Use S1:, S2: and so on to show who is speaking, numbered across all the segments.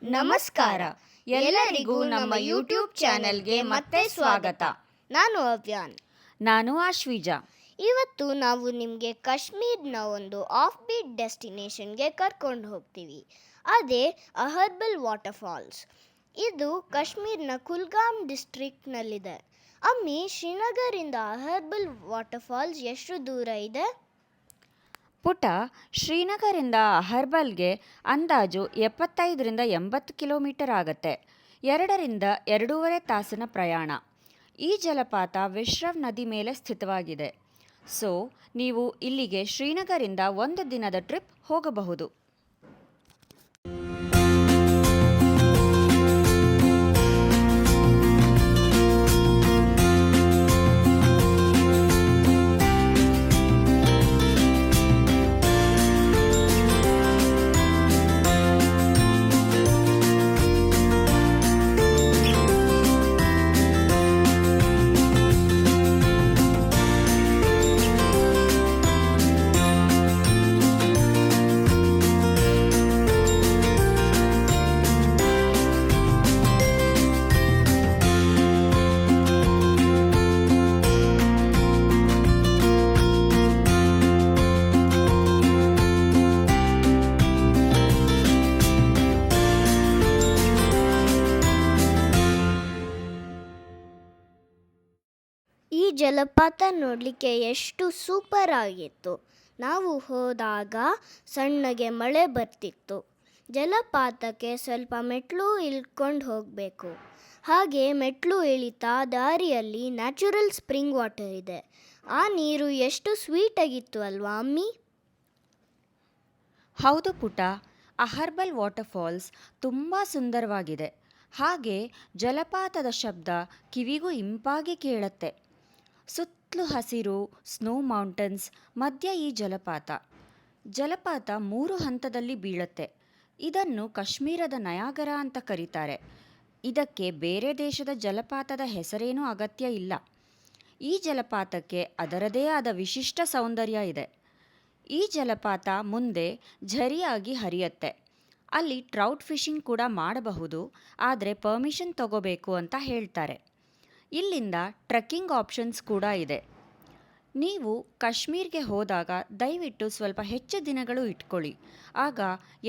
S1: ನಮಸ್ಕಾರ. ಎಲ್ಲರಿಗೂ ನಮ್ಮ ಯೂಟ್ಯೂಬ್ ಚಾನೆಲ್ಗೆ ಮತ್ತೆ ಸ್ವಾಗತ.
S2: ನಾನು ಅವ್ಯಾನ್.
S1: ನಾನು ಆಶ್ವಿಜಾ.
S2: ಇವತ್ತು ನಾವು ನಿಮಗೆ ಕಾಶ್ಮೀರ್ನ ಒಂದು ಆಫ್ ಬೀಟ್ ಡೆಸ್ಟಿನೇಷನ್ಗೆ ಕರ್ಕೊಂಡು ಹೋಗ್ತೀವಿ. ಅದೇ ಅಹರ್ಬಲ್ ವಾಟರ್ಫಾಲ್ಸ್. ಇದು ಕಾಶ್ಮೀರ್ನ ಕುಲ್ಗಾಮ್ ಡಿಸ್ಟ್ರಿಕ್ಟ್ನಲ್ಲಿದೆ. ಅಮ್ಮಿ, ಶ್ರೀನಗರಿಂದ ಅಹರ್ಬಲ್ ವಾಟರ್ಫಾಲ್ಸ್ ಎಷ್ಟು ದೂರ ಇದೆ?
S1: ಪುಟ, ಶ್ರೀನಗರಿಂದ ಅಹರ್ಬಲ್ಗೆ ಅಂದಾಜು 75ರಿಂದ 80 ಕಿಲೋಮೀಟರ್ ಆಗುತ್ತೆ. 2ರಿಂದ 2.5 ತಾಸಿನ ಪ್ರಯಾಣ. ಈ ಜಲಪಾತ ವಿಶ್ರವ್ ನದಿ ಮೇಲೆ ಸ್ಥಿತವಾಗಿದೆ. ಸೊ ನೀವು ಇಲ್ಲಿಗೆ ಶ್ರೀನಗರಿಂದ 1 ದಿನದ ಟ್ರಿಪ್ ಹೋಗಬಹುದು.
S2: ಈ ಜಲಪಾತ ನೋಡಲಿಕ್ಕೆ ಎಷ್ಟು ಸೂಪರ್ ಆಗಿತ್ತು. ನಾವು ಹೋದಾಗ ಸಣ್ಣಗೆ ಮಳೆ ಬರ್ತಿತ್ತು. ಜಲಪಾತಕ್ಕೆ ಸ್ವಲ್ಪ ಮೆಟ್ಲು ಇಳ್ಕೊಂಡು ಹೋಗಬೇಕು. ಹಾಗೆ ಮೆಟ್ಲು ಇಳಿತಾ ದಾರಿಯಲ್ಲಿ ನ್ಯಾಚುರಲ್ ಸ್ಪ್ರಿಂಗ್ ವಾಟರ್ ಇದೆ. ಆ ನೀರು ಎಷ್ಟು ಸ್ವೀಟ್ ಆಗಿತ್ತು ಅಲ್ವಾ ಅಮ್ಮಿ?
S1: ಹೌದು ಪುಟ, ಅಹರ್ಬಲ್ ವಾಟರ್ಫಾಲ್ಸ್ ತುಂಬ ಸುಂದರವಾಗಿದೆ. ಹಾಗೆ ಜಲಪಾತದ ಶಬ್ದ ಕಿವಿಗೂ ಇಂಪಾಗಿ ಕೇಳುತ್ತೆ. ಸುತ್ತಲೂ ಹಸಿರು, ಸ್ನೋ ಮೌಂಟನ್ಸ್ ಮಧ್ಯ ಈ ಜಲಪಾತ. ಜಲಪಾತ 3 ಹಂತದಲ್ಲಿ ಬೀಳುತ್ತೆ. ಇದನ್ನು ಕಾಶ್ಮೀರದ ನಯಾಗರ ಅಂತ ಕರೀತಾರೆ. ಇದಕ್ಕೆ ಬೇರೆ ದೇಶದ ಜಲಪಾತದ ಹೆಸರೇನೂ ಅಗತ್ಯ ಇಲ್ಲ. ಈ ಜಲಪಾತಕ್ಕೆ ಅದರದೇ ಆದ ವಿಶಿಷ್ಟ ಸೌಂದರ್ಯ ಇದೆ. ಈ ಜಲಪಾತ ಮುಂದೆ ಝರಿಯಾಗಿ ಹರಿಯುತ್ತೆ. ಅಲ್ಲಿ ಟ್ರೌಟ್ ಫಿಶಿಂಗ್ ಕೂಡ ಮಾಡಬಹುದು, ಆದರೆ ಪರ್ಮಿಷನ್ ತಗೋಬೇಕು ಅಂತ ಹೇಳ್ತಾರೆ. ಇಲ್ಲಿಂದ ಟ್ರೆಕ್ಕಿಂಗ್ ಆಪ್ಷನ್ಸ್ ಕೂಡ ಇದೆ. ನೀವು ಕಾಶ್ಮೀರ್ಗೆ ಹೋದಾಗ ದಯವಿಟ್ಟು ಸ್ವಲ್ಪ ಹೆಚ್ಚು ದಿನಗಳು ಇಟ್ಕೊಳ್ಳಿ. ಆಗ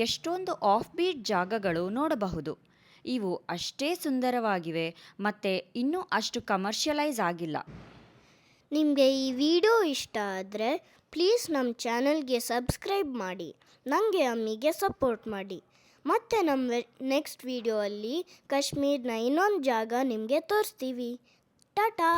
S1: ಎಷ್ಟೊಂದು ಆಫ್ ಬೀಟ್ ಜಾಗಗಳು ನೋಡಬಹುದು. ಇವು ಅಷ್ಟೇ ಸುಂದರವಾಗಿವೆ ಮತ್ತು ಇನ್ನೂ ಅಷ್ಟು ಕಮರ್ಷಿಯಲೈಸ್ ಆಗಿಲ್ಲ.
S2: ನಿಮಗೆ ಈ ವಿಡಿಯೋ ಇಷ್ಟ ಆದರೆ ಪ್ಲೀಸ್ ನಮ್ಮ ಚಾನಲ್ಗೆ ಸಬ್ಸ್ಕ್ರೈಬ್ ಮಾಡಿ, ನನಗೆ ಅಮ್ಮಿಗೆ ಸಪೋರ್ಟ್ ಮಾಡಿ. ಮತ್ತು ನಮ್ಮ ನೆಕ್ಸ್ಟ್ ವಿಡಿಯೋ ಅಲ್ಲಿ ಕಾಶ್ಮೀರ್ನ ಇನ್ನೊಂದು ಜಾಗ ನಿಮಗೆ ತೋರಿಸ್ತೀವಿ. ಟಾಟಾ.